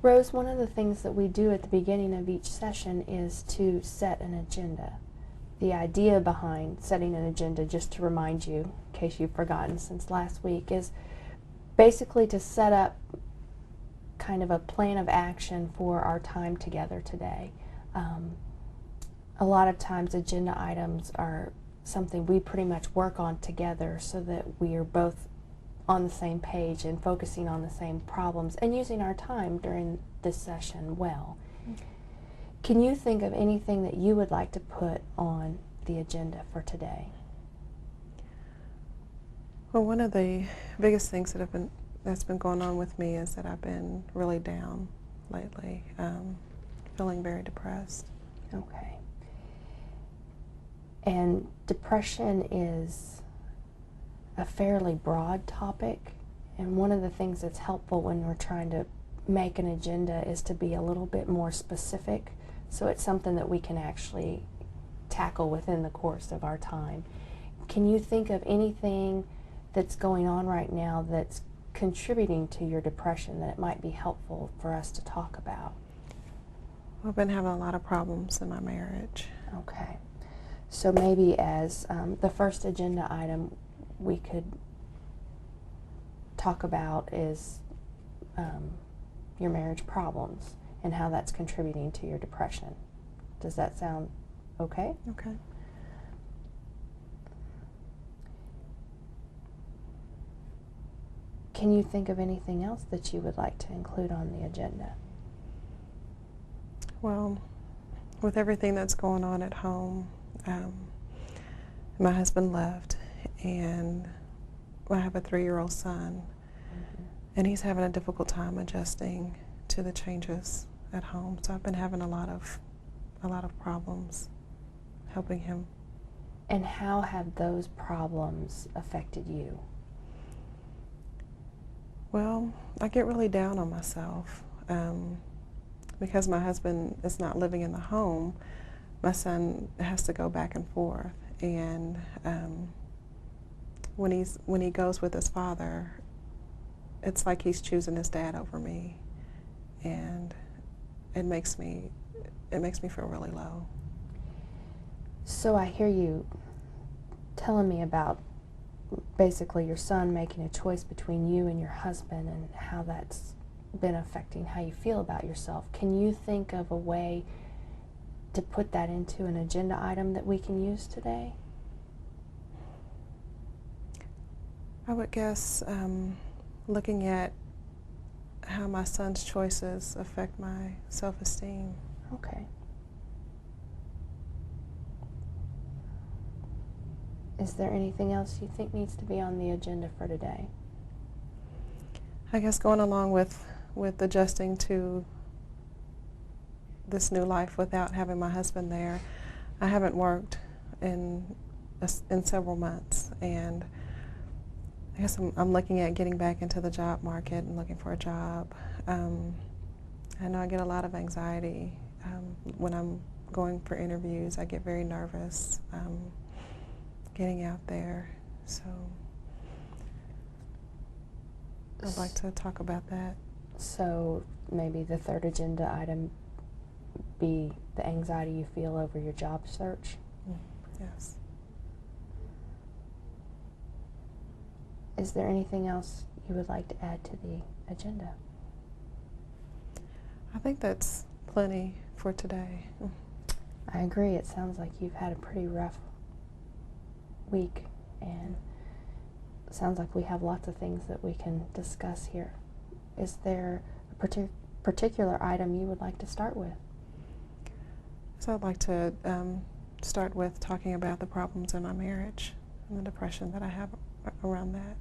Rose, one of the things that we do at the beginning of each session is to set an agenda. The idea behind setting an agenda, just to remind you, in case you've forgotten since last week, is basically to set up kind of a plan of action for our time together today. A lot of times agenda items are something we pretty much work on together so that we are both on the same page and focusing on the same problems and using our time during this session well. Can you think of anything that you would like to put on the agenda for today? Well, one of the biggest things that's been going on with me is that I've been really down lately, feeling very depressed. Okay. And depression is a fairly broad topic, and one of the things that's helpful when we're trying to make an agenda is to be a little bit more specific, so it's something that we can actually tackle within the course of our time. Can you think of anything that's going on right now that's contributing to your depression that it might be helpful for us to talk about? I've been having a lot of problems in my marriage. Okay. So maybe as the first agenda item we could talk about is your marriage problems and how that's contributing to your depression. Does that sound okay? Okay. Can you think of anything else that you would like to include on the agenda? Well, with everything that's going on at home, my husband left, and I have a 3-year-old son, and he's having a difficult time adjusting to the changes at home. So I've been having a lot of problems helping him. And how have those problems affected you? Well, I get really down on myself. Because my husband is not living in the home, my son has to go back and forth. And when he goes with his father, it's like he's choosing his dad over me, and it makes me feel really low. So I hear you telling me about basically your son making a choice between you and your husband and how that's been affecting how you feel about yourself. Can you think of a way to put that into an agenda item that we can use today? I would guess looking at how my son's choices affect my self-esteem. Okay. Is there anything else you think needs to be on the agenda for today? I guess going along with adjusting to this new life without having my husband there, I haven't worked in several months, and I guess I'm looking at getting back into the job market and looking for a job. I know I get a lot of anxiety when I'm going for interviews. I get very nervous getting out there, so I'd like to talk about that. So maybe the third agenda item be the anxiety you feel over your job search? Yes. Is there anything else you would like to add to the agenda? I think that's plenty for today. I agree. It sounds like you've had a pretty rough week, and it sounds like we have lots of things that we can discuss here. Is there a particular item you would like to start with? So I'd like to start with talking about the problems in my marriage and the depression that I have around that.